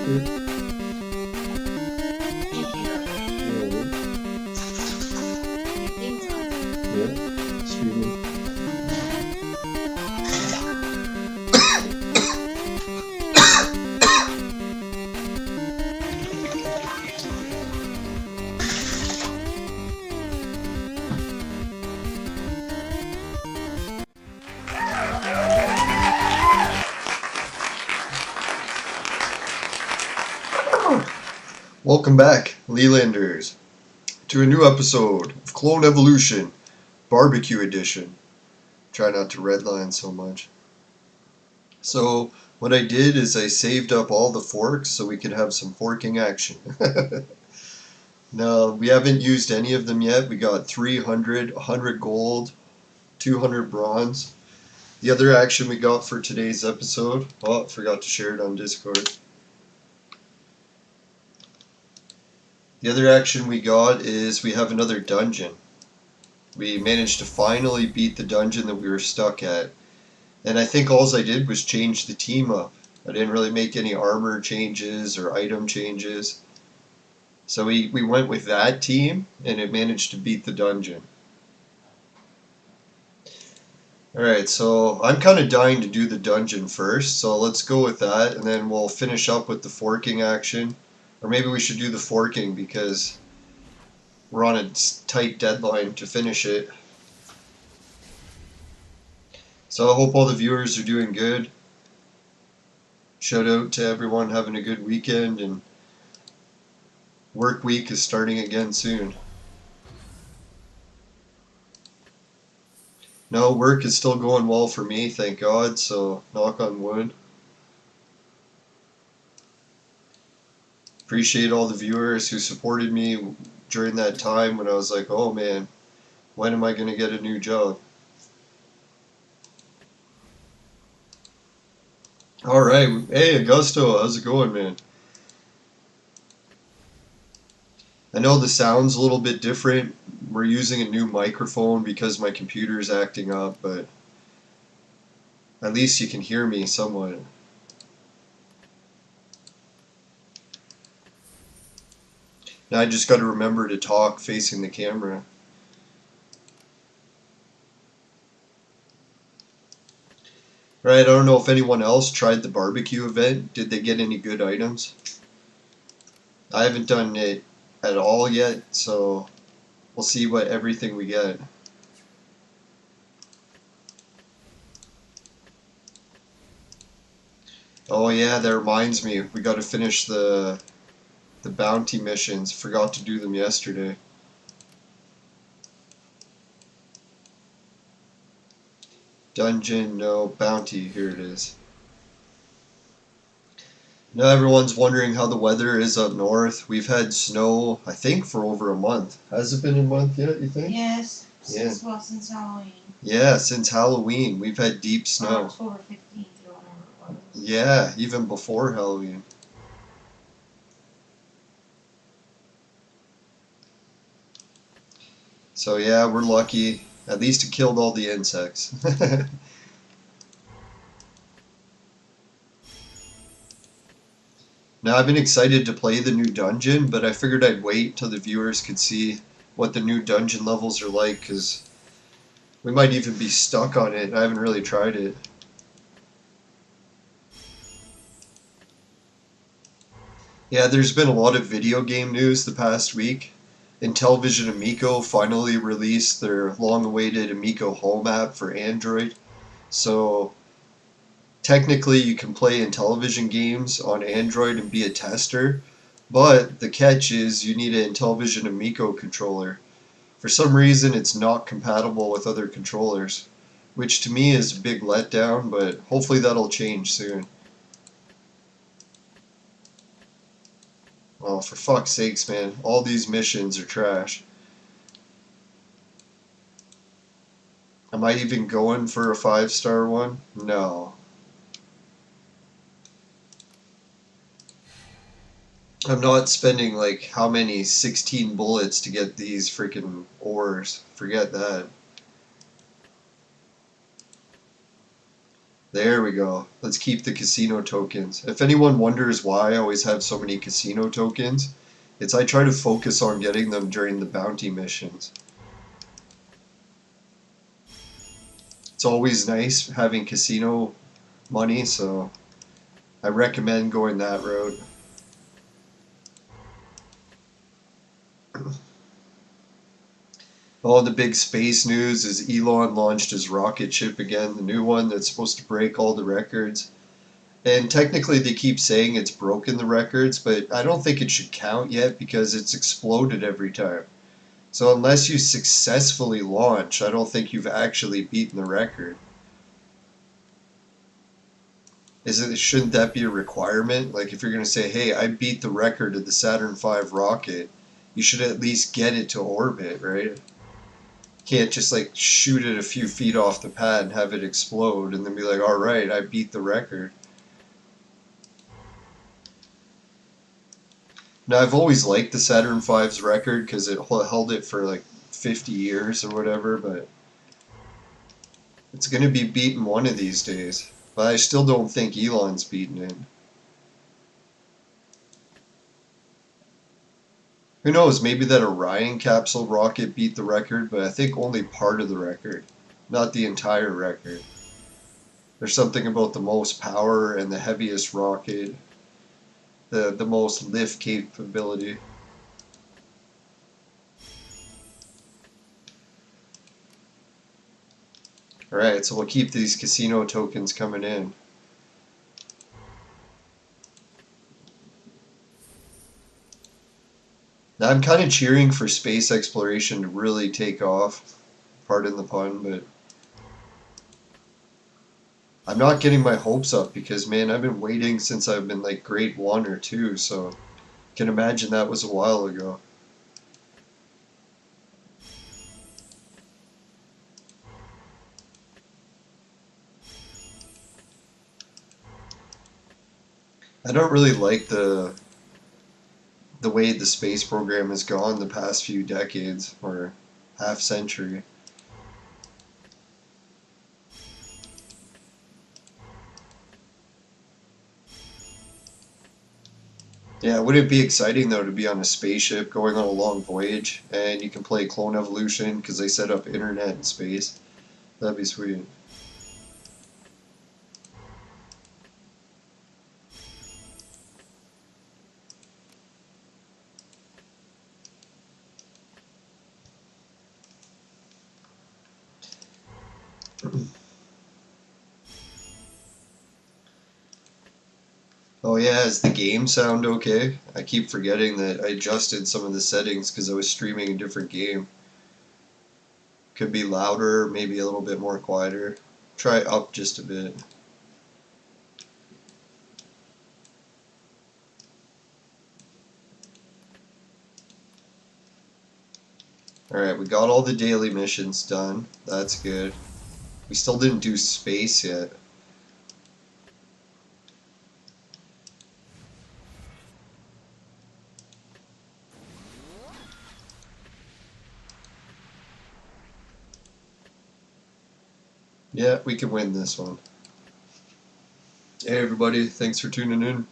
Okay. Yeah. Streaming. Welcome back, Lelanders, to a new episode of Clone Evolution, Barbecue Edition. Try not to redline so much. So, what I did is I saved up all the forks so we could have some forking action. No, we haven't used any of them yet. We got 300, 100 gold, 200 bronze. The other action we got for today's episode, oh, I forgot to share it on Discord. The other action we got is we have another dungeon. We managed to finally beat the dungeon that we were stuck at. And I think all I did was change the team up. I didn't really make any armor changes or item changes. So we went with that team, and it managed to beat the dungeon. Alright, so I'm kind of dying to do the dungeon first, so let's go with that, and then we'll finish up with the forking action. Or maybe we should do the forking because we're on a tight deadline to finish it. So I hope all the viewers are doing good. Shout out to everyone having a good weekend, and work week is starting again soon. No, work is still going well for me, thank God, so knock on wood. Appreciate all the viewers who supported me during that time when I was like, oh man, when am I going to get a new job? Alright, hey Augusto, how's it going, man? I know the sound's a little bit different. We're using a new microphone because my computer is acting up, but at least you can hear me somewhat. Now I just got to remember to talk facing the camera. Right, I don't know if anyone else tried the barbecue event. Did they get any good items? I haven't done it at all yet, so we'll see what everything we get. Oh yeah, that reminds me. We got to finish the bounty missions. Forgot to do them yesterday. Dungeon, no, bounty, here it is. Now everyone's wondering how the weather is up north. We've had snow, I think, for over a month. Has it been a month yet, you think? Yes, since Halloween. Yeah, since Halloween. We've had deep snow. October 15th or whatever it was. Yeah, even before Halloween. So yeah, we're lucky. At least it killed all the insects. Now I've been excited to play the new dungeon, but I figured I'd wait till the viewers could see what the new dungeon levels are like, because we might even be stuck on it. I haven't really tried it. Yeah, there's been a lot of video game news the past week. Intellivision Amico finally released their long-awaited Amico Home app for Android. So technically you can play Intellivision games on Android and be a tester, but the catch is you need an Intellivision Amico controller. For some reason it's not compatible with other controllers, which to me is a big letdown, but hopefully that'll change soon. Oh, for fuck's sakes, man. All these missions are trash. Am I even going for a 5-star one? No. I'm not spending like how many 16 bullets to get these freaking ores. Forget that. There we go. Let's keep the casino tokens. If anyone wonders why I always have so many casino tokens, it's I try to focus on getting them during the bounty missions. It's always nice having casino money, so I recommend going that route. All the big space news is Elon launched his rocket ship again, the new one that's supposed to break all the records. And technically they keep saying it's broken the records, but I don't think it should count yet because it's exploded every time. So unless you successfully launch, I don't think you've actually beaten the record. Shouldn't that be a requirement? Like if you're going to say, hey, I beat the record of the Saturn V rocket, you should at least get it to orbit, right? Can't just like shoot it a few feet off the pad and have it explode and then be like, alright, I beat the record. Now I've always liked the Saturn V's record because it held it for like 50 years or whatever, but it's going to be beaten one of these days. But I still don't think Elon's beaten it. Who knows, maybe that Orion capsule rocket beat the record, but I think only part of the record, not the entire record. There's something about the most power and the heaviest rocket, the most lift capability. Alright, so we'll keep these casino tokens coming in. Now I'm kind of cheering for space exploration to really take off, pardon the pun, but I'm not getting my hopes up because, man, I've been waiting since I've been like grade 1 or 2, so I can imagine that was a while ago. I don't really like the way the space program has gone the past few decades or half century. Yeah, wouldn't it be exciting though to be on a spaceship going on a long voyage and you can play Clone Evolution because they set up internet in space? That'd be sweet. Oh yeah, is the game sound okay? I keep forgetting that I adjusted some of the settings because I was streaming a different game. Could be louder, maybe a little bit more quieter. Try it up just a bit. Alright, we got all the daily missions done. That's good. We still didn't do space yet. Yeah, we can win this one. Hey everybody, thanks for tuning in.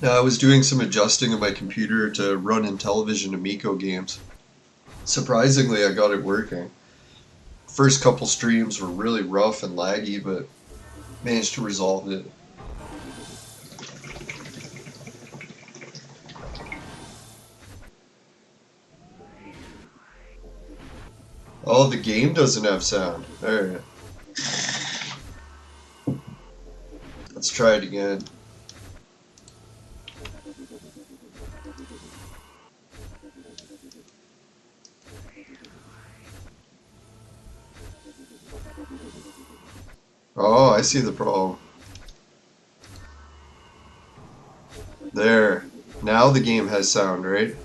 Now I was doing some adjusting of my computer to run Intellivision Amico games. Surprisingly, I got it working. First couple streams were really rough and laggy, but managed to resolve it. Oh, the game doesn't have sound. Alright. Let's try it again. Oh, I see the problem. There. Now the game has sound, right?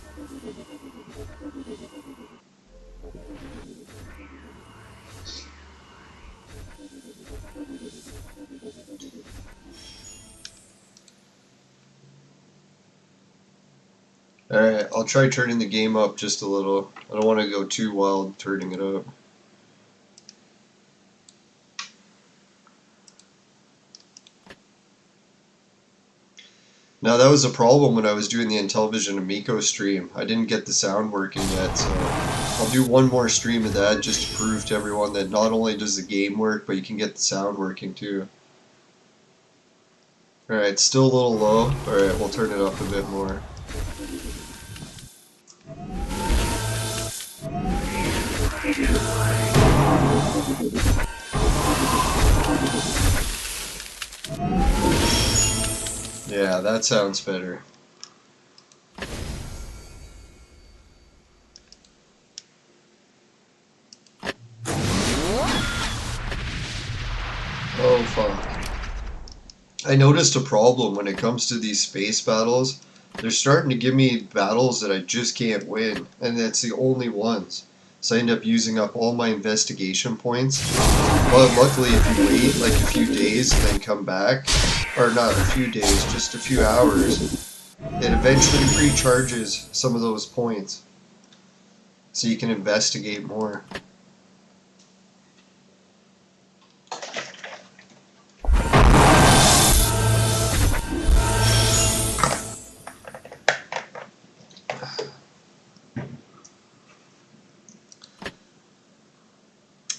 Alright, I'll try turning the game up just a little. I don't want to go too wild turning it up. Now that was a problem when I was doing the Intellivision Amico stream. I didn't get the sound working yet, so I'll do one more stream of that just to prove to everyone that not only does the game work, but you can get the sound working too. Alright, still a little low. Alright, we'll turn it up a bit more. Yeah, that sounds better. Oh fuck. I noticed a problem when it comes to these space battles. They're starting to give me battles that I just can't win, and that's the only ones. So I end up using up all my investigation points. But luckily if you wait like a few days and then come back, or not a few days, just a few hours, it eventually recharges some of those points. So you can investigate more.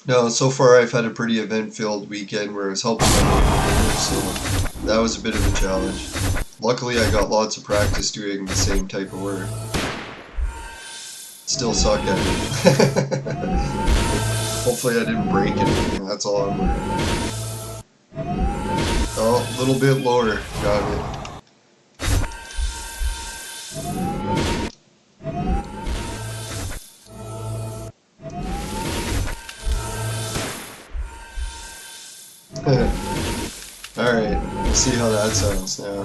No, so far I've had a pretty event-filled weekend where I was helping my neighbor, so that was a bit of a challenge. Luckily I got lots of practice doing the same type of work. Still suck at it. Hopefully I didn't break anything, that's all I'm worried. Oh, a little bit lower, got it. Alright, we'll see how that sounds now.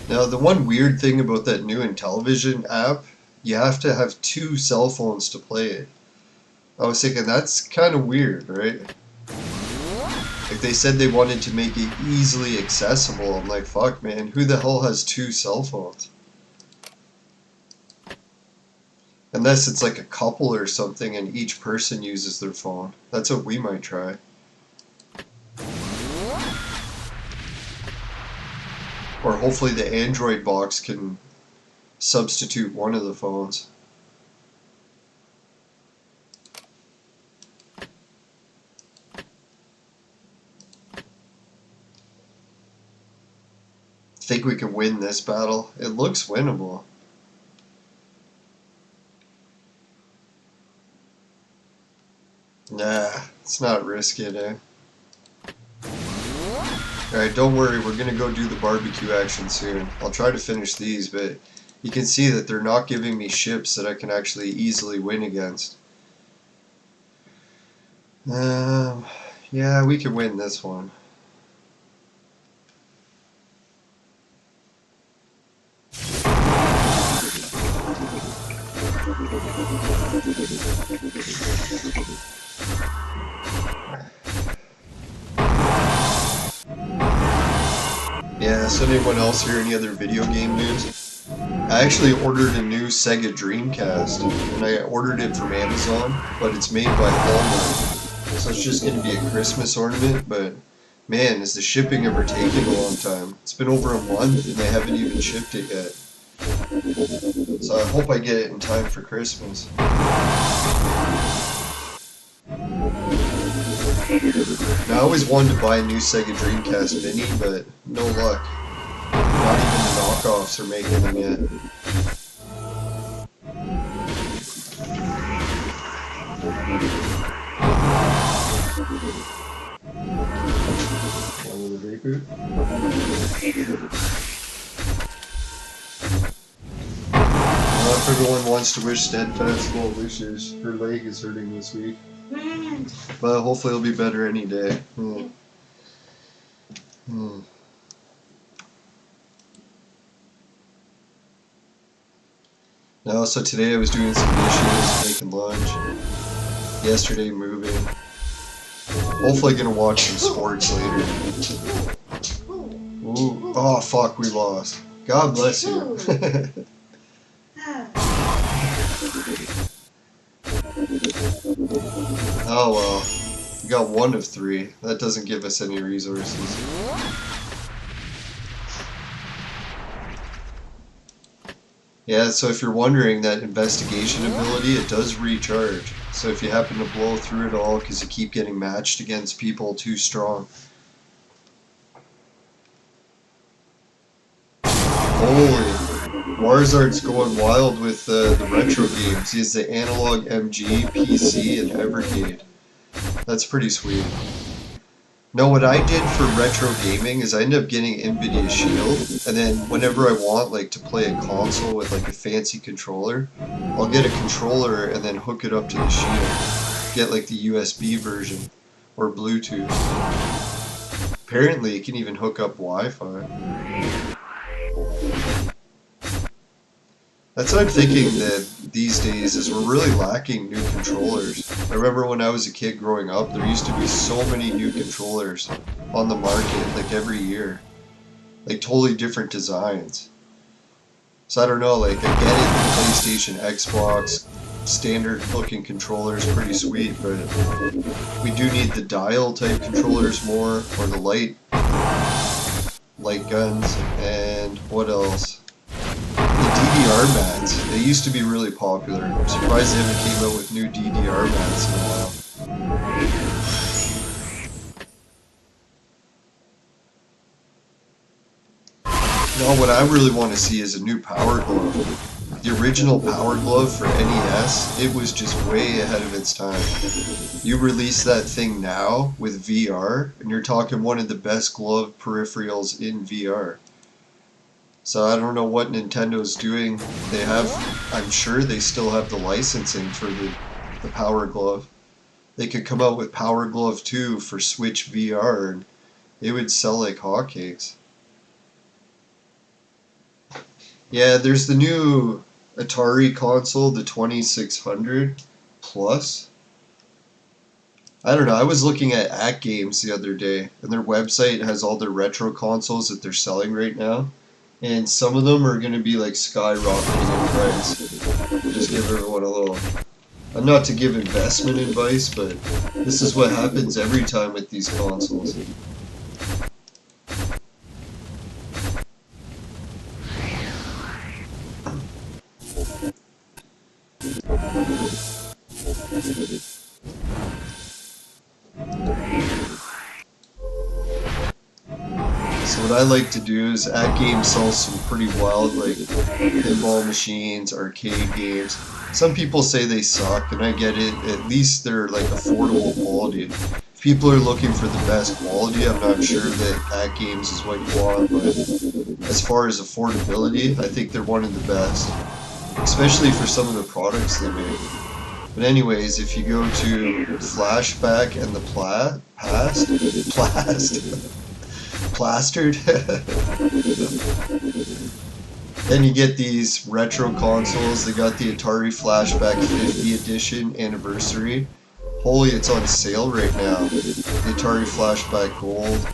Now, the one weird thing about that new Intellivision app, you have to have 2 cell phones to play it. I was thinking, that's kind of weird, right? Like, they said they wanted to make it easily accessible. I'm like, fuck, man, who the hell has 2 cell phones? Unless it's like a couple or something and each person uses their phone. That's what we might try. Or hopefully the Android box can substitute one of the phones. Think we can win this battle? It looks winnable. Nah, let's not risk it, eh? Alright, don't worry, we're gonna go do the barbecue action soon. I'll try to finish these, but you can see that they're not giving me ships that I can actually easily win against. Yeah, we can win this one. Yeah, so anyone else hear any other video game news? I actually ordered a new Sega Dreamcast, and I ordered it from Amazon, but it's made by FOMA, so it's just going to be a Christmas ornament, but man, is the shipping ever taking a long time. It's been over a month, and they haven't even shipped it yet. So I hope I get it in time for Christmas. Now, I always wanted to buy a new Sega Dreamcast Mini, but no luck. Not even the knockoffs are making them yet. One with the reboot. Well, if everyone wants to wish Steadfast well wishes, her leg is hurting this week. But hopefully it'll be better any day. No, so today I was doing some dishes, making lunch. Yesterday moving. Hopefully gonna watch some sports later. Ooh. Oh fuck, we lost. God bless you. Oh well. We got 1 of 3. That doesn't give us any resources. Yeah, so if you're wondering, that investigation ability, it does recharge. So if you happen to blow through it all because you keep getting matched against people too strong. Holy, Warzard's going wild with the retro games. He has the Analog MG, PC, and Evercade. That's pretty sweet. No, what I did for retro gaming is I ended up getting NVIDIA Shield, and then whenever I want like to play a console with like a fancy controller, I'll get a controller and then hook it up to the Shield. Get like the USB version or Bluetooth. Apparently it can even hook up Wi-Fi. That's what I'm thinking that these days is we're really lacking new controllers. I remember when I was a kid growing up, there used to be so many new controllers on the market, like every year. Like totally different designs. So I don't know, like I get it, PlayStation, Xbox, standard looking controllers, pretty sweet, but we do need the dial type controllers more, or the light guns, and what else? DDR mats. They used to be really popular. I'm surprised they haven't came out with new DDR mats in a while. No, what I really want to see is a new Power Glove. The original Power Glove for NES, it was just way ahead of its time. You release that thing now with VR, and you're talking one of the best glove peripherals in VR. So I don't know what Nintendo's doing. They have, I'm sure they still have the licensing for the Power Glove. They could come out with Power Glove 2 for Switch VR and it would sell like hotcakes. Yeah, there's the new Atari console, the 2600 Plus. I don't know, I was looking at Games the other day, and their website has all their retro consoles that they're selling right now. And some of them are going to be like skyrocketing in price. Just give everyone a little... I'm not to give investment advice, but this is what happens every time with these consoles. So what I like to do is Games sells some pretty wild like pinball machines, arcade games. Some people say they suck, and I get it. At least they're like affordable quality. If people are looking for the best quality, I'm not sure that Games is what you want, but as far as affordability, I think they're one of the best. Especially for some of the products they make. But anyways, if you go to Flashback and the Plastered. Then you get these retro consoles. They got the Atari Flashback 50 edition anniversary. Holy, it's on sale right now. The Atari Flashback Gold.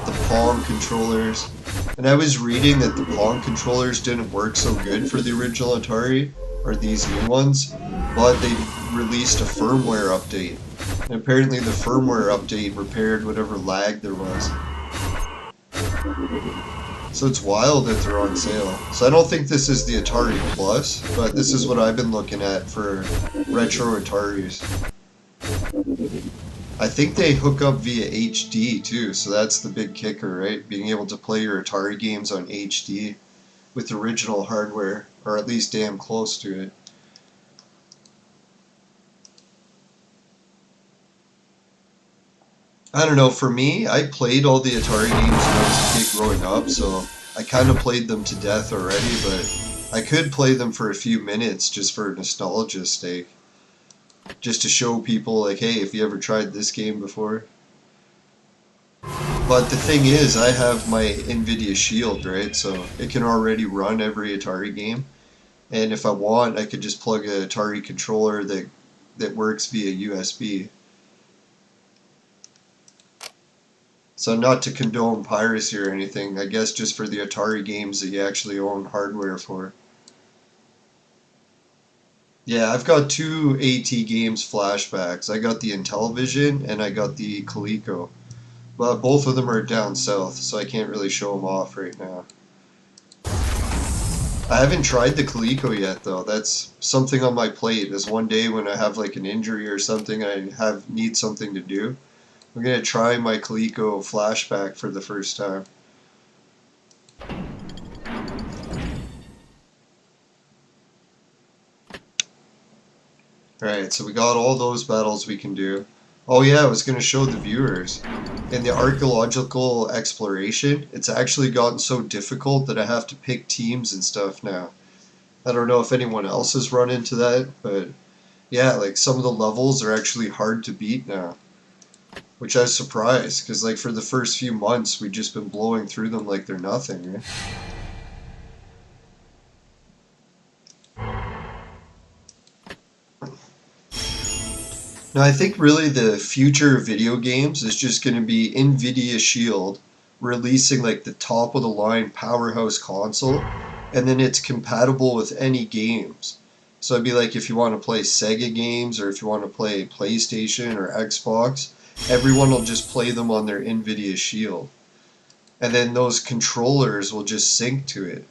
The Pong controllers. And I was reading that the Pong controllers didn't work so good for the original Atari, or these new ones, but they released a firmware update. And apparently the firmware update repaired whatever lag there was. So it's wild that they're on sale. So I don't think this is the Atari Plus, but this is what I've been looking at for retro Ataris. I think they hook up via HD too, so that's the big kicker, right? Being able to play your Atari games on HD with original hardware, or at least damn close to it. I don't know, for me, I played all the Atari games when I was a kid growing up, so I kind of played them to death already, but I could play them for a few minutes just for nostalgia's sake. Just to show people, like, hey, if you ever tried this game before. But the thing is, I have my NVIDIA Shield, right, so it can already run every Atari game. And if I want, I could just plug an Atari controller that that works via USB. So not to condone piracy or anything, I guess just for the Atari games that you actually own hardware for. Yeah, I've got two AT Games flashbacks. I got the Intellivision and I got the Coleco. But both of them are down south, so I can't really show them off right now. I haven't tried the Coleco yet, though. That's something on my plate. Is one day when I have like an injury or something, I need something to do. I'm gonna try my Coleco flashback for the first time. Alright, so we got all those battles we can do. Oh yeah, I was gonna show the viewers. In the archaeological exploration, it's actually gotten so difficult that I have to pick teams and stuff now. I don't know if anyone else has run into that, but yeah, like some of the levels are actually hard to beat now. Which I was surprised, because like for the first few months we've just been blowing through them like they're nothing, right? Now I think really the future of video games is just going to be Nvidia Shield releasing like the top of the line powerhouse console, and then it's compatible with any games. So it'd be like if you want to play Sega games or if you want to play PlayStation or Xbox, everyone will just play them on their Nvidia Shield. And then those controllers will just sync to it.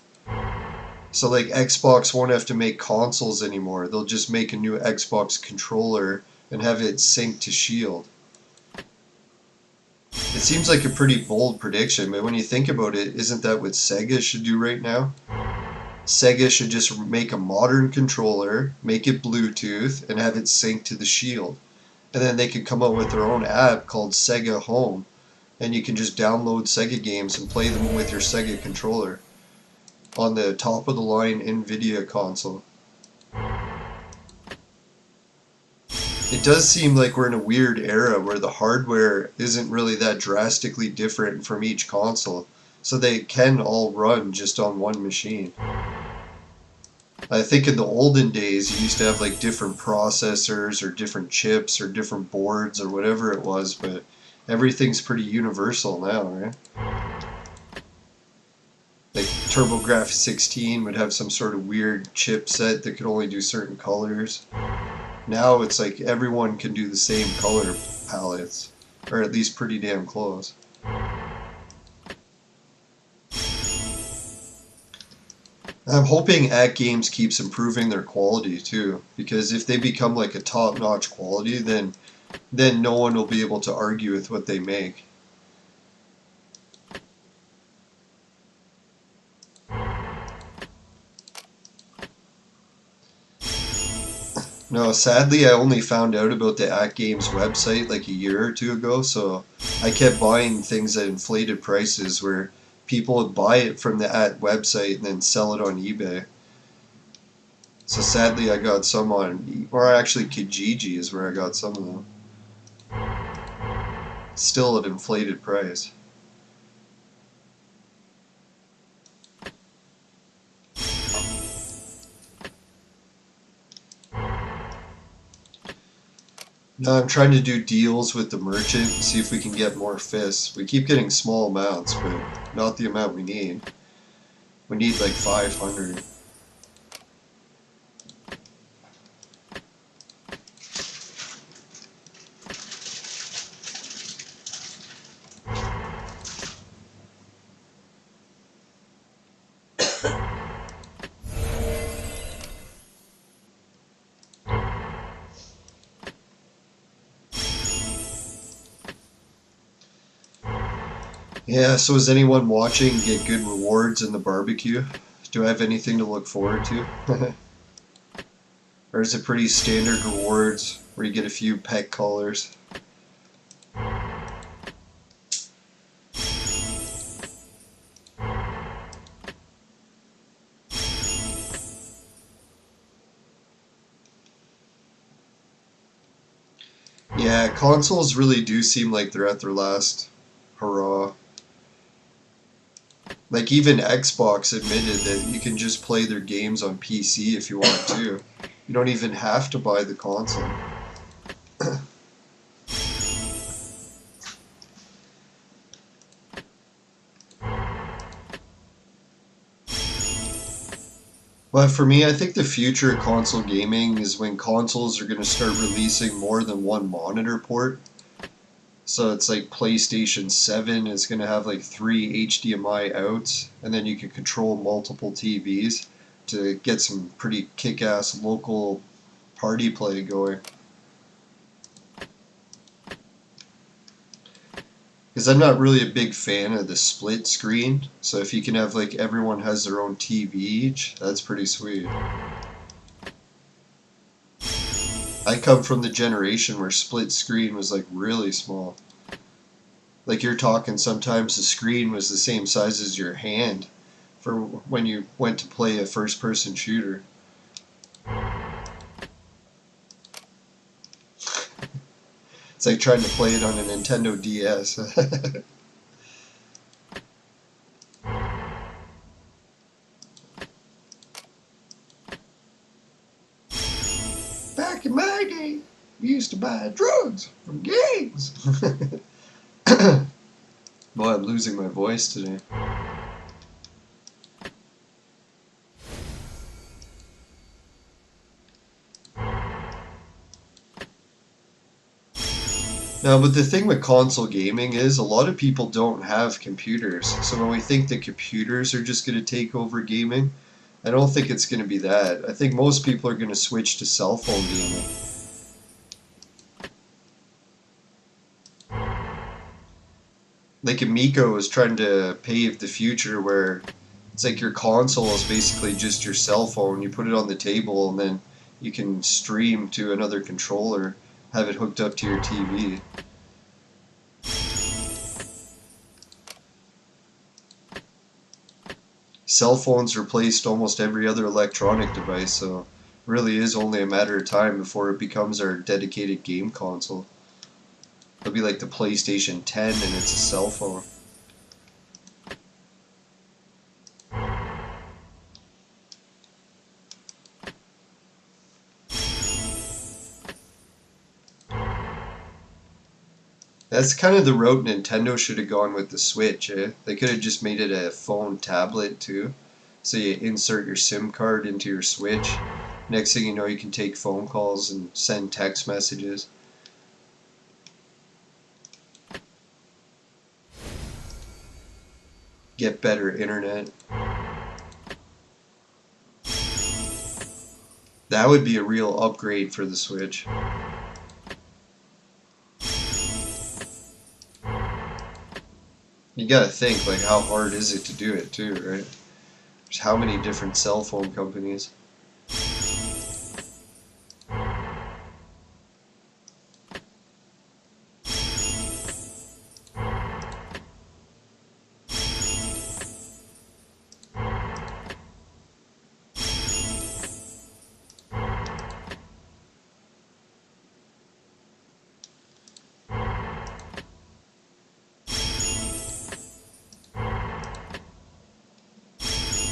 So like Xbox won't have to make consoles anymore. They'll just make a new Xbox controller and have it sync to Shield. It seems like a pretty bold prediction, but when you think about it, isn't that what Sega should do right now? Sega should just make a modern controller, make it Bluetooth, and have it sync to the Shield. And then they could come out with their own app called Sega Home, and you can just download Sega games and play them with your Sega controller on the top of the line Nvidia console. It does seem like we're in a weird era where the hardware isn't really that drastically different from each console, so they can all run just on one machine. I think in the olden days you used to have like different processors or different chips or different boards or whatever it was, but everything's pretty universal now, right? Like TurboGrafx 16 would have some sort of weird chipset that could only do certain colors. Now it's like everyone can do the same color palettes, or at least pretty damn close. I'm hoping AtGames keeps improving their quality too, because if they become like a top-notch quality, then no one will be able to argue with what they make. No, sadly I only found out about the AtGames website like a year or two ago, so I kept buying things at inflated prices where people would buy it from the At website and then sell it on eBay. So sadly I got some on, or actually Kijiji is where I got some of them. Still at inflated price. No, I'm trying to do deals with the merchant and see if we can get more fists. We keep getting small amounts, but not the amount we need. We need like 500. Yeah, so is anyone watching get good rewards in the barbecue? Do I have anything to look forward to? Or is it pretty standard rewards where you get a few pet collars? Yeah, consoles really do seem like they're at their last hurrah. Like even Xbox admitted that you can just play their games on PC if you want to. You don't even have to buy the console. But for me, I think the future of console gaming is when consoles are going to start releasing more than one monitor port. So it's like PlayStation 7 is going to have like 3 HDMI outs, and then you can control multiple TVs to get some pretty kick-ass local party play going. Because I'm not really a big fan of the split screen, so if you can have like everyone has their own TV each, that's pretty sweet. I come from the generation where split screen was like really small. Like you're talking sometimes the screen was the same size as your hand for when you went to play a first person shooter. It's like trying to play it on a Nintendo DS. Back in my day, we used to buy drugs from gangs. Boy, I'm losing my voice today. No, but the thing with console gaming is a lot of people don't have computers. So when we think that computers are just going to take over gaming, I don't think it's going to be that. I think most people are going to switch to cell phone gaming. Like Amico is trying to pave the future where it's like your console is basically just your cell phone. You put it on the table and then you can stream to another controller, have it hooked up to your TV. Cell phones replaced almost every other electronic device, so it really is only a matter of time before it becomes our dedicated game console. It'll be like the PlayStation 10 and it's a cell phone. That's kind of the route Nintendo should have gone with the Switch, eh? They could have just made it a phone tablet too. So you insert your SIM card into your Switch. Next thing you know, you can take phone calls and send text messages. Get better internet. That would be a real upgrade for the Switch. You gotta think, like, how hard is it to do it too, right? There's how many different cell phone companies.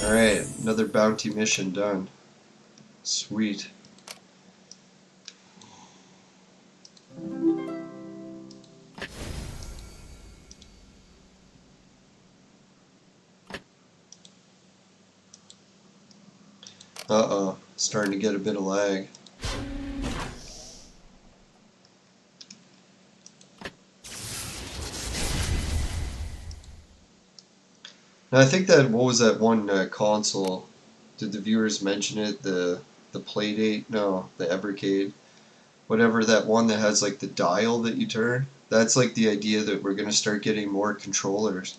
Alright, another bounty mission done. Sweet. Uh-oh, starting to get a bit of lag. Now I think that, what was that one console? Did the viewers mention it? The Playdate? No, the Evercade. Whatever, that one that has like the dial that you turn. That's like the idea that we're going to start getting more controllers.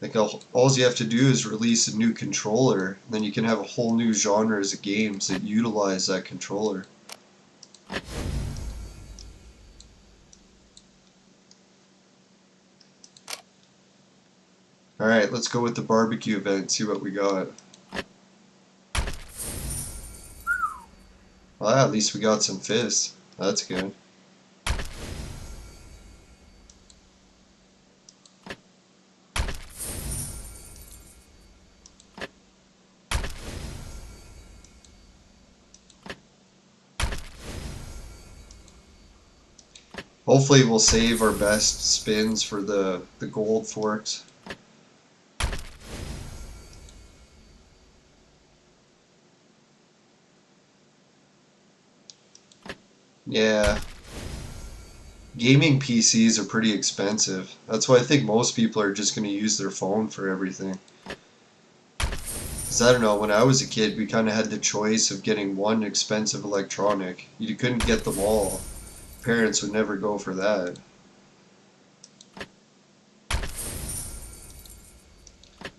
Like all you have to do is release a new controller, and then you can have a whole new genres of games that utilize that controller. Alright, let's go with the barbecue event, see what we got. Well, at least we got some fists. That's good. Hopefully we'll save our best spins for the gold forks. Yeah. Gaming PCs are pretty expensive. That's why I think most people are just going to use their phone for everything. Because I don't know, when I was a kid, we kind of had the choice of getting one expensive electronic. You couldn't get them all. Parents would never go for that.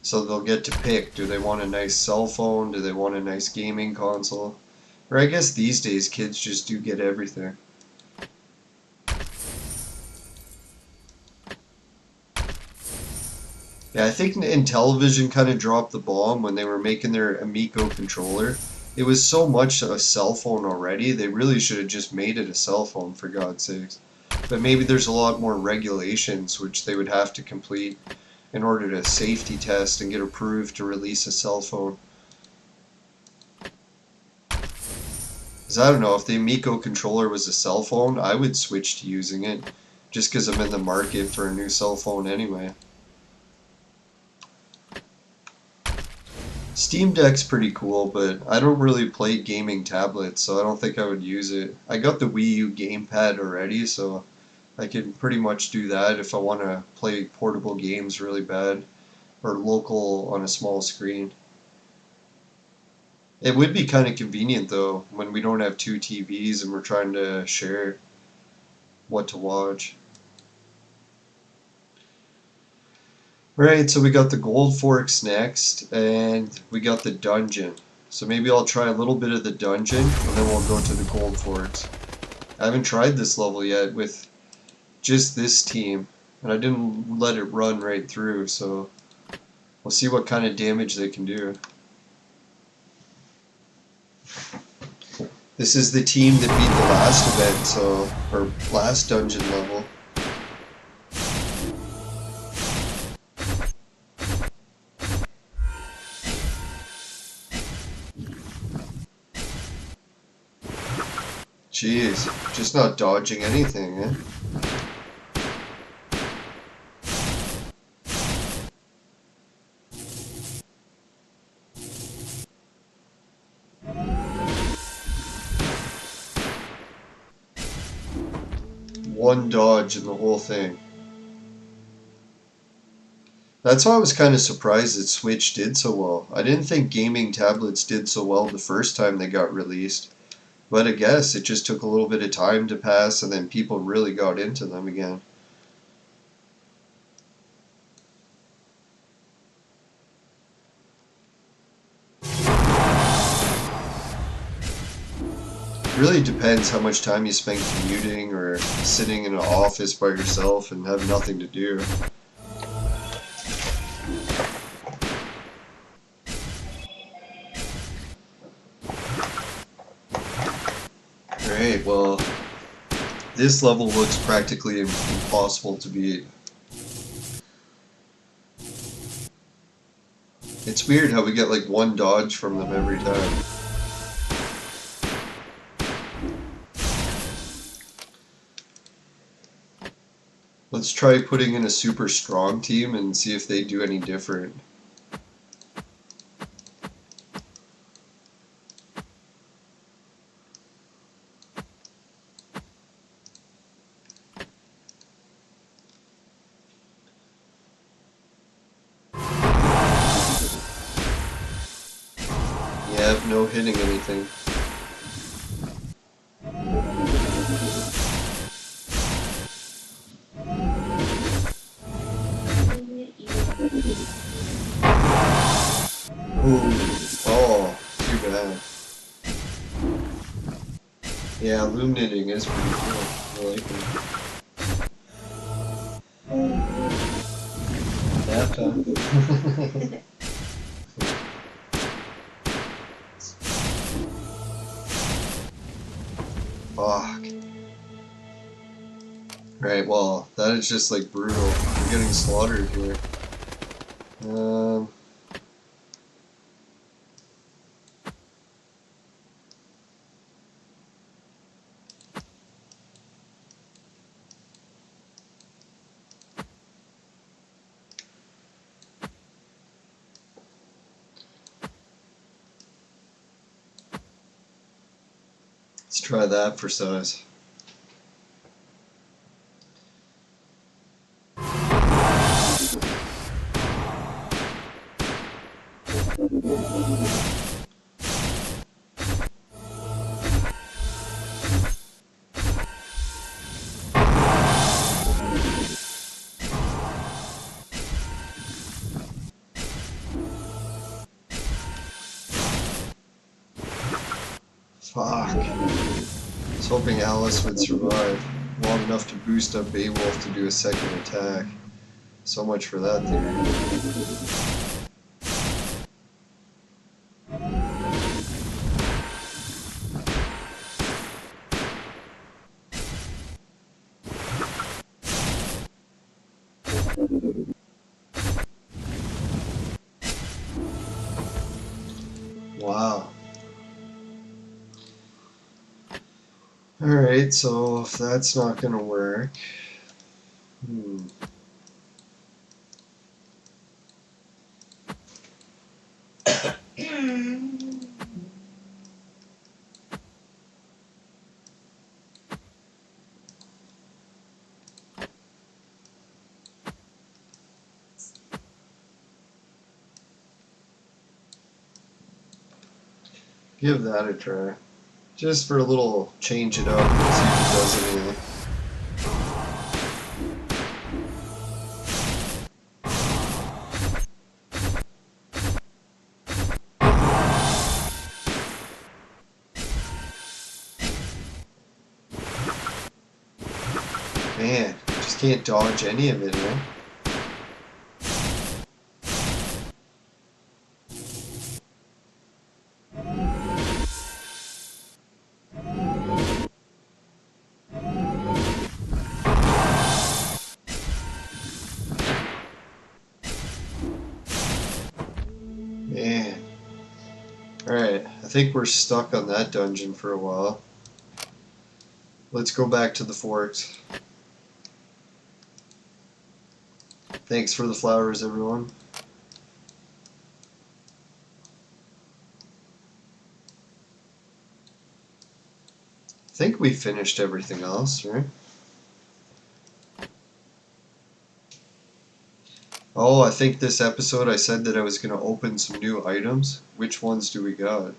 So they'll get to pick, do they want a nice cell phone? Do they want a nice gaming console? Or I guess these days kids just do get everything. Yeah, I think Intellivision kind of dropped the bomb when they were making their Amico controller. It was so much a cell phone already, they really should have just made it a cell phone, for God's sakes. But maybe there's a lot more regulations which they would have to complete in order to safety test and get approved to release a cell phone. Because I don't know, if the Amico controller was a cell phone, I would switch to using it, just because I'm in the market for a new cell phone anyway. Steam Deck's pretty cool, but I don't really play gaming tablets, so I don't think I would use it. I got the Wii U gamepad already, so I can pretty much do that if I want to play portable games really bad, or local on a small screen. It would be kind of convenient though, when we don't have two TVs and we're trying to share what to watch. Right, so we got the gold forks next, and we got the dungeon. So maybe I'll try a little bit of the dungeon, and then we'll go to the gold forks. I haven't tried this level yet with just this team, and I didn't let it run right through, so we'll see what kind of damage they can do. This is the team that beat the last event, so, or last dungeon level. Jeez, just not dodging anything, eh? One dodge in the whole thing. That's why I was kind of surprised that Switch did so well. I didn't think gaming tablets did so well the first time they got released. But I guess it just took a little bit of time to pass and then people really got into them again. It really depends how much time you spend commuting or sitting in an office by yourself and have nothing to do. Alright, well, this level looks practically impossible to beat. It's weird how we get like one dodge from them every time. Let's try putting in a super strong team and see if they do any different. Yep, no hitting anything. Ooh, oh, too bad. Yeah, loom knitting is pretty cool. I like it. Nap time. Fuck. Right, well, that is just like brutal. We're getting slaughtered here. Um, Let's try that for size. Fuck. I was hoping Alice would survive long enough to boost up Beowulf to do a second attack. So much for that theory. Wow. Alright, so if that's not gonna work... Give that a try. Just for a little change it up and see if it does anything. Man, just can't dodge any of it, man. Man. Alright, I think we're stuck on that dungeon for a while. Let's go back to the forks. Thanks for the flowers, everyone. I think we finished everything else, right? Oh, I think this episode I said that I was going to open some new items. Which ones do we got?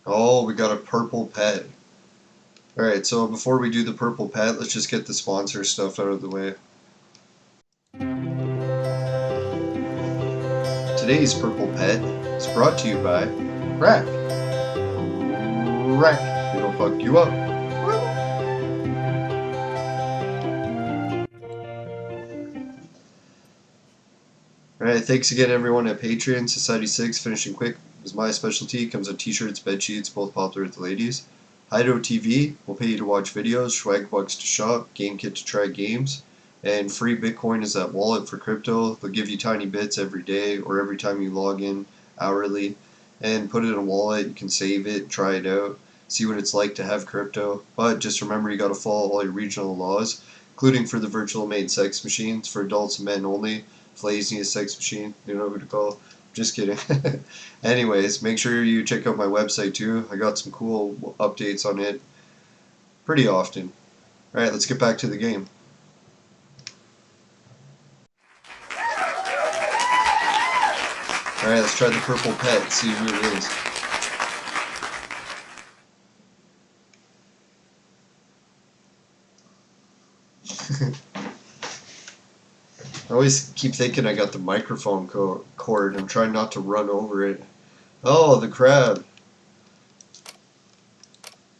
Oh, we got a purple pet. Alright, so before we do the purple pet, let's just get the sponsor stuff out of the way. Today's purple pet is brought to you by Crack. Crack, it'll fuck you up. Alright, thanks again everyone at Patreon. Society 6, finishing quick is my specialty. Comes on t-shirts, bed sheets, both popular with the ladies. Hideout TV will pay you to watch videos, swag bucks to shop, GameKit to try games, and free Bitcoin is that wallet for crypto. They'll give you tiny bits every day or every time you log in hourly, and put it in a wallet. You can save it, try it out, see what it's like to have crypto. But just remember you got to follow all your regional laws, including for the virtual made sex machines for adults and men only. Laziest sex machine, you know who to call. Just kidding. Anyways, make sure you check out my website too. I got some cool updates on it pretty often. Alright, let's get back to the game. Alright, let's try the purple pet, see who it is. I always keep thinking I got the microphone cord. I'm trying not to run over it. Oh, the crab.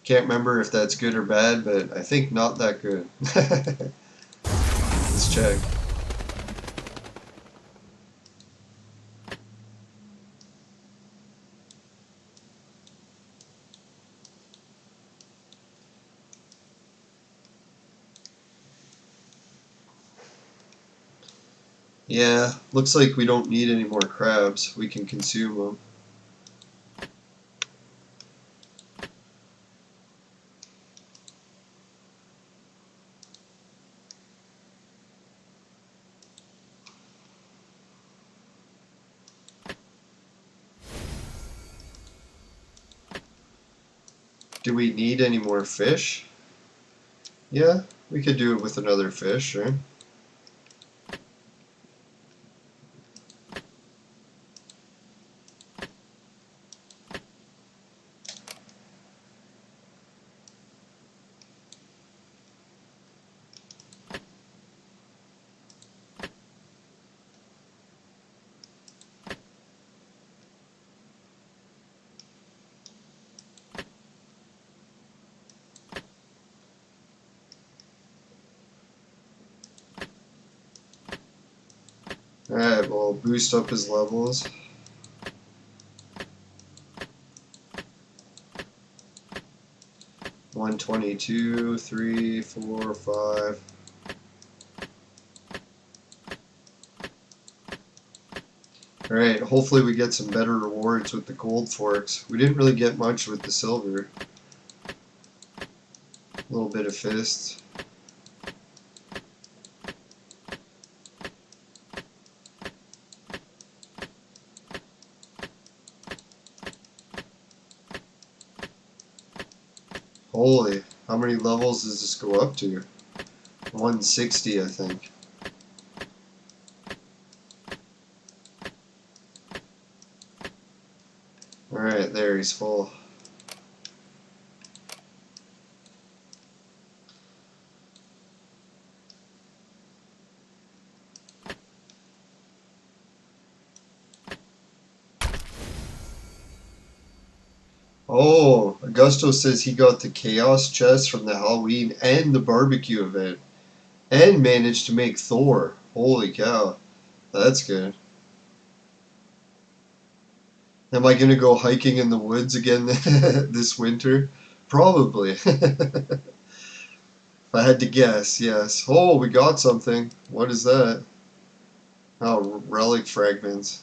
Can't remember if that's good or bad, but I think not that good. Let's check. Yeah, looks like we don't need any more crabs. We can consume them. Do we need any more fish? Yeah, we could do it with another fish, right? Alright, we'll boost up his levels. One 22, 3, 4, 5. Alright, hopefully we get some better rewards with the gold forks. We didn't really get much with the silver. A little bit of fists. Holy, how many levels does this go up to? 160, I think. Alright, there, he's full. Oh, Augusto says he got the Chaos chest from the Halloween and the barbecue event. And managed to make Thor. Holy cow. That's good. Am I going to go hiking in the woods again this winter? Probably. If I had to guess, yes. Oh, we got something. What is that? Oh, relic fragments.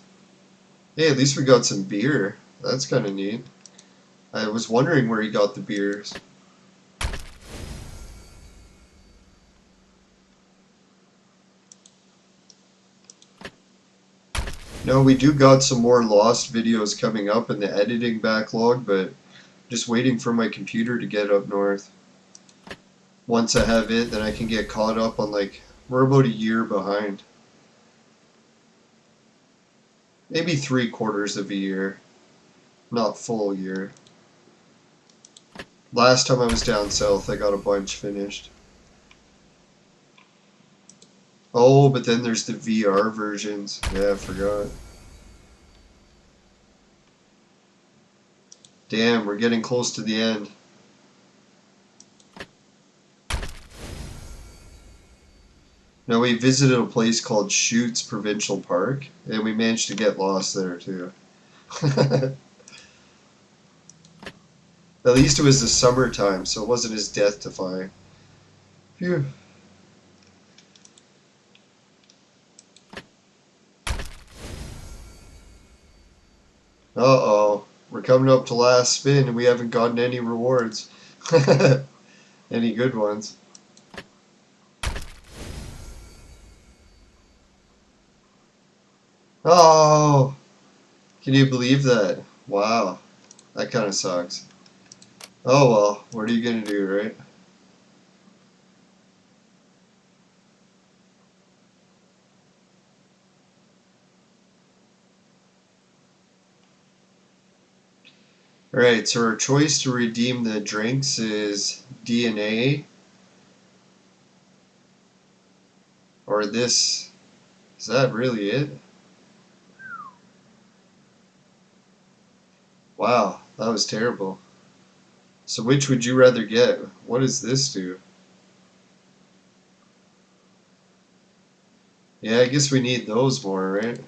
Hey, at least we got some beer. That's kind of neat. I was wondering where he got the beers. No, we do got some more lost videos coming up in the editing backlog, but just waiting for my computer to get up north. Once I have it, then I can get caught up on, like, we're about a year behind. Maybe 3/4 of a year. Not full year. Last time I was down south, I got a bunch finished. Oh, but then there's the VR versions. Yeah, I forgot. Damn, we're getting close to the end. Now, we visited a place called Shoots Provincial Park, and we managed to get lost there, too. At least it was the summertime, so it wasn't as death-defying. Phew. Uh-oh. We're coming up to last spin, and we haven't gotten any rewards. Any good ones. Oh! Can you believe that? Wow. That kind of sucks. Oh well, what are you gonna do, right? Alright, so our choice to redeem the drinks is DNA. Or this. Is that really it? Wow, that was terrible. So which would you rather get? What does this do? Yeah, I guess we need those more, right?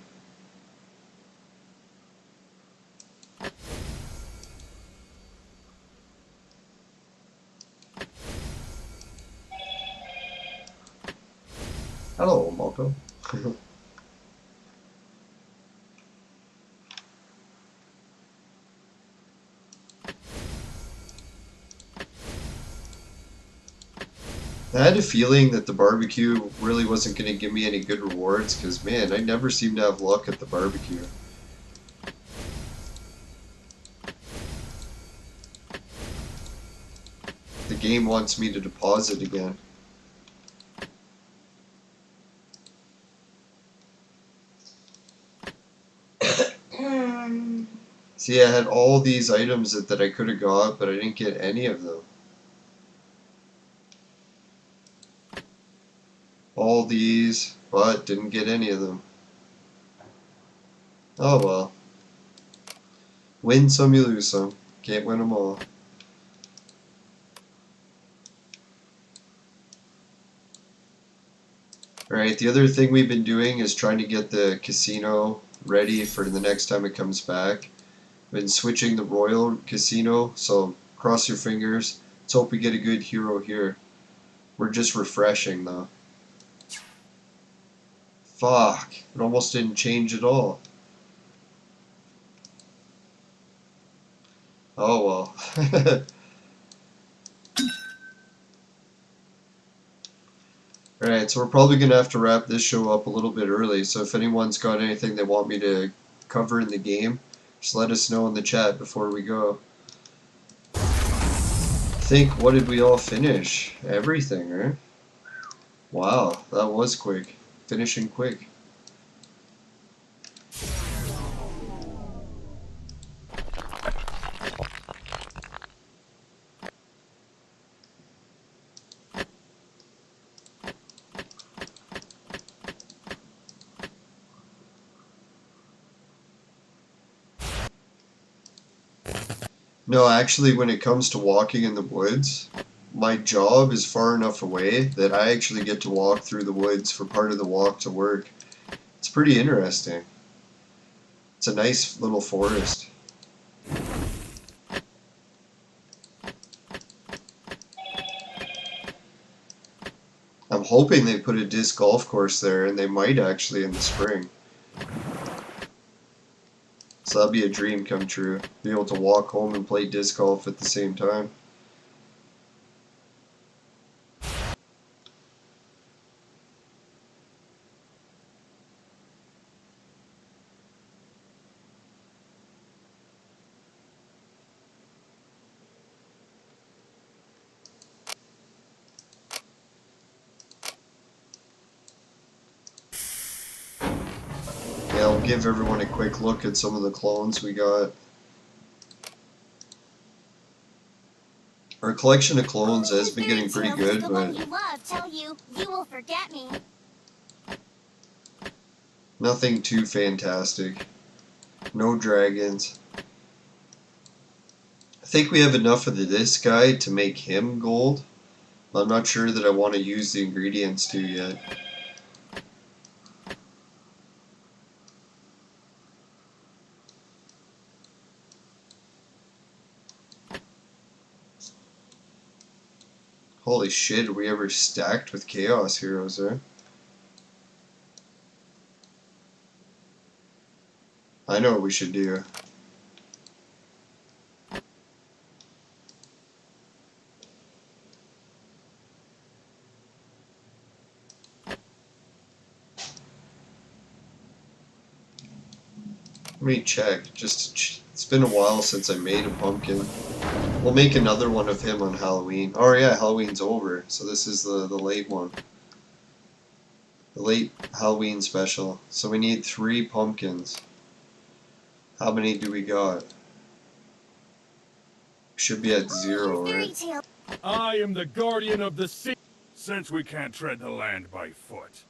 Hello, Malcolm. I had a feeling that the barbecue really wasn't going to give me any good rewards because, man, I never seem to have luck at the barbecue. game wants me to deposit again. See, I had all these items that I could have got, but I didn't get any of them. All these, but didn't get any of them. Oh well. Win some, you lose some. Can't win them all. Alright, the other thing we've been doing is trying to get the casino ready for the next time it comes back. Been switching the Royal Casino, so cross your fingers. Let's hope we get a good hero here. We're just refreshing though. Fuck, it almost didn't change at all. Oh well. Alright, so we're probably going to have to wrap this show up a little bit early, so if anyone's got anything they want me to cover in the game, just let us know in the chat before we go. I think, what did we all finish? Everything, right? Wow, that was quick. Finishing quick. No, actually, when it comes to walking in the woods, my job is far enough away that I actually get to walk through the woods for part of the walk to work. It's pretty interesting. It's a nice little forest. I'm hoping they put a disc golf course there, and they might actually in the spring. So that'd be a dream come true. Be able to walk home and play disc golf at the same time. Yeah, I'll give everyone a quick look at some of the clones we got. Our collection of clones has been getting pretty good, but nothing too fantastic. No dragons. I think we have enough of this guy to make him gold. I'm not sure that I want to use the ingredients to yet. Holy shit, are we ever stacked with chaos heroes there? I know what we should do. Let me check. It's been a while since I made a pumpkin. We'll make another one of him on Halloween. Oh yeah, Halloween's over, so this is the late one. The late Halloween special. So we need 3 pumpkins. How many do we got? Should be at 0, right? I am the guardian of the sea. Since we can't tread the land by foot,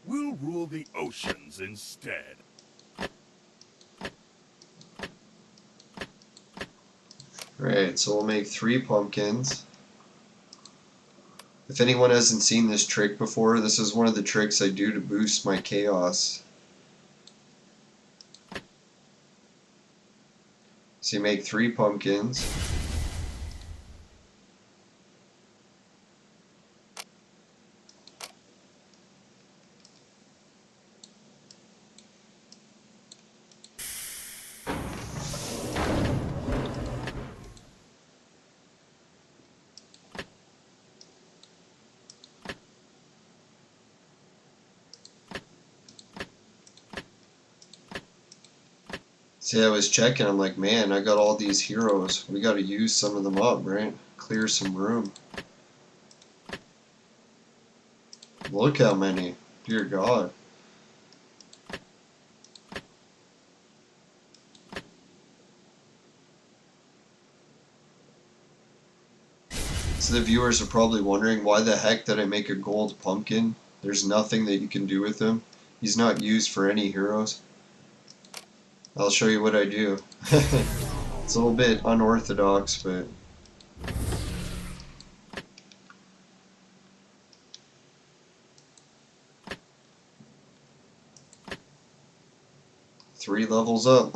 we'll rule the oceans instead. Right, so we'll make 3 pumpkins. If anyone hasn't seen this trick before, this is one of the tricks I do to boost my chaos. So you make 3 pumpkins. See, I was checking, I'm like, man, I got all these heroes. We gotta use some of them up, right? Clear some room. Look how many. Dear God. So the viewers are probably wondering, why the heck did I make a gold pumpkin? There's nothing that you can do with him. He's not used for any heroes. I'll show you what I do. It's a little bit unorthodox, but... Three levels up.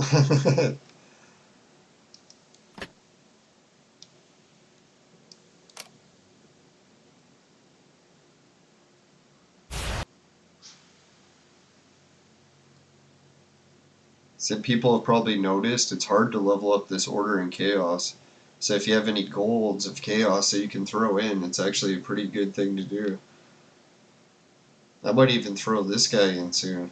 So people have probably noticed it's hard to level up this order in chaos. So if you have any golds of chaos that you can throw in, it's actually a pretty good thing to do. I might even throw this guy in soon.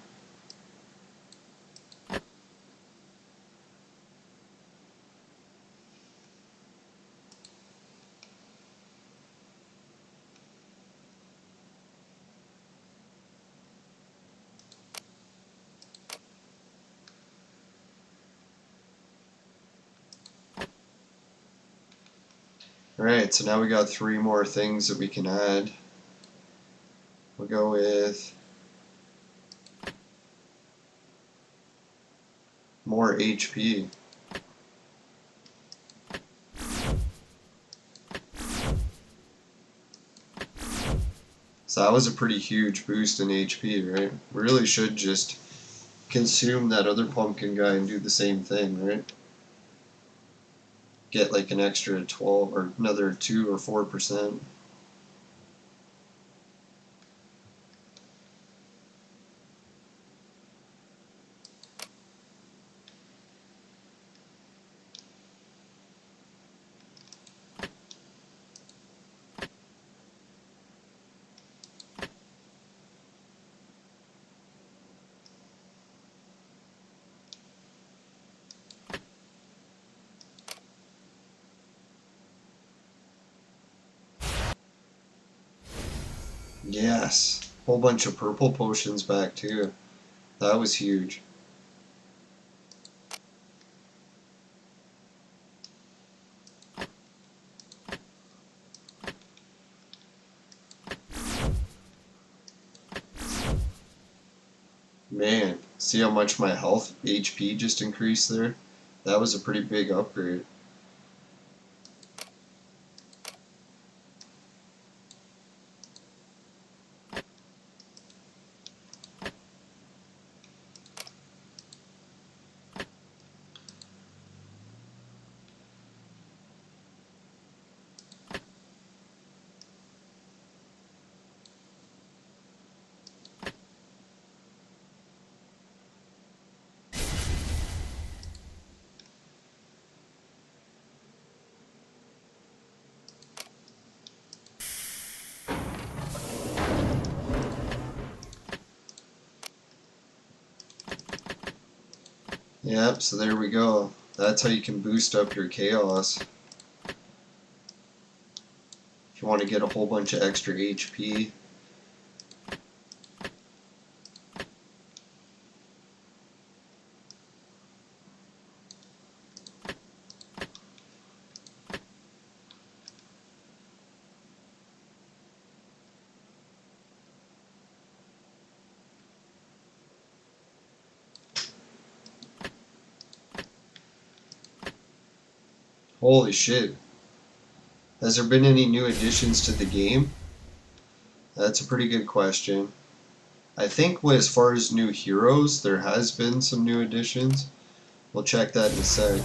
Alright, so now we got three more things that we can add. We'll go with more HP. So that was a pretty huge boost in HP, right? We really should just consume that other pumpkin guy and do the same thing, right? Get like an extra 12 or another 2 or 4%. Yes, whole bunch of purple potions back too. That was huge. Man, see how much my health HP just increased there? That was a pretty big upgrade. Yep, so there we go. That's how you can boost up your chaos. If you want to get a whole bunch of extra HP. Holy shit. Has there been any new additions to the game? That's a pretty good question. I think as far as new heroes, there has been some new additions. We'll check that in a sec.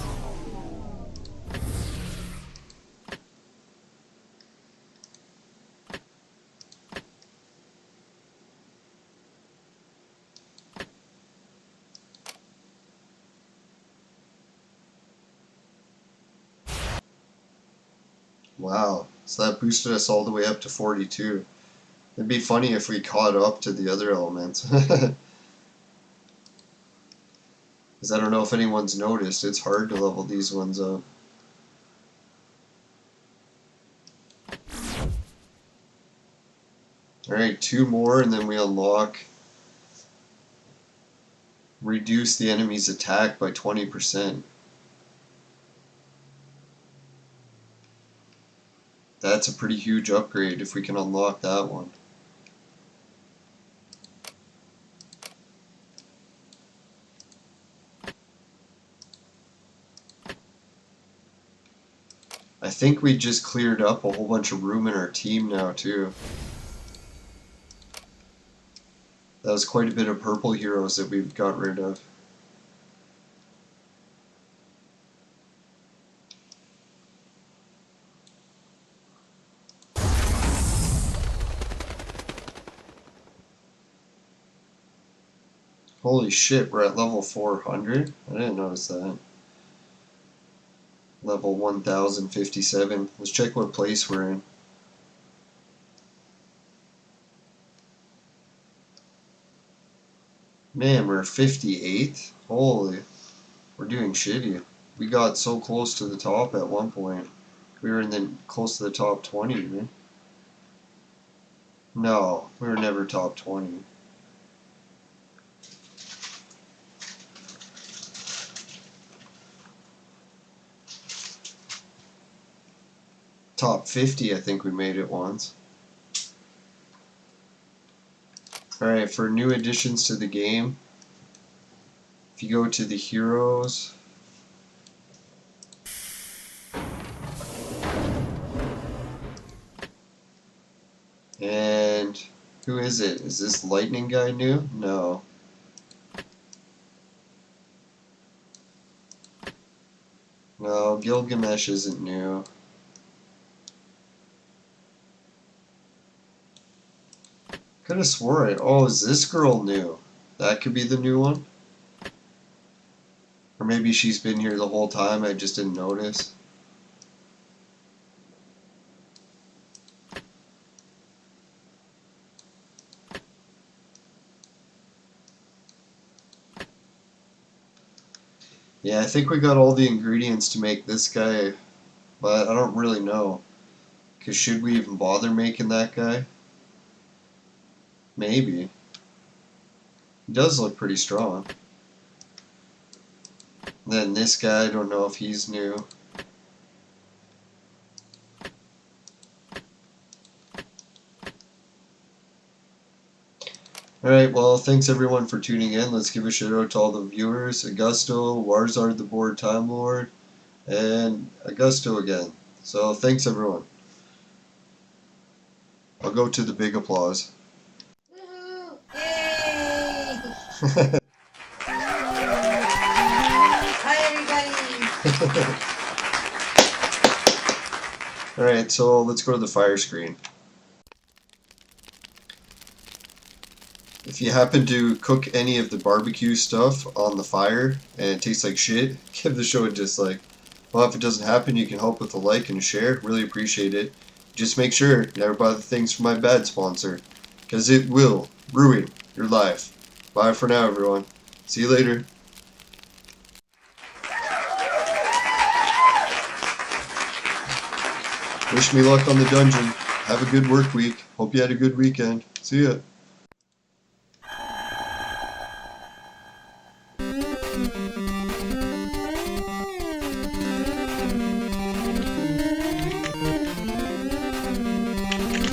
Wow, so that boosted us all the way up to 42. It'd be funny if we caught up to the other elements. Because I don't know if anyone's noticed, it's hard to level these ones up. Alright, 2 more and then we unlock reduce the enemy's attack by 20%. That's a pretty huge upgrade if we can unlock that one. I think we just cleared up a whole bunch of room in our team now too. That was quite a bit of purple heroes that we've got rid of. Holy shit, we're at level 400? I didn't notice that. Level 1057. Let's check what place we're in. Man, we're 58th? Holy, we're doing shitty. We got so close to the top at one point. We were in the close to the top 20, man. No, we were never top 20. Top 50, I think we made it once. Alright, for new additions to the game, if you go to the heroes, and who is it? Is this lightning guy new? No. No, Gilgamesh isn't new. Could have swore it. Oh, is this girl new? That could be the new one? Or maybe she's been here the whole time, I just didn't notice. Yeah, I think we got all the ingredients to make this guy, but I don't really know. Because should we even bother making that guy? Maybe. He does look pretty strong. Then this guy, I don't know if he's new. Alright, well, thanks everyone for tuning in. Let's give a shout out to all the viewers. Augusto, Warzard the Board Time Lord, and Augusto again. So thanks everyone. I'll go to the big applause. Woohoo! Yay! Hi everybody! Alright, so let's go to the fire screen. If you happen to cook any of the barbecue stuff on the fire and it tastes like shit, give the show a dislike. Well, if it doesn't happen, you can help with a like and a share. Really appreciate it. Just make sure never buy the things from my bad sponsor, because it will ruin your life. Bye for now, everyone. See you later. Wish me luck on the dungeon. Have a good work week. Hope you had a good weekend. See ya.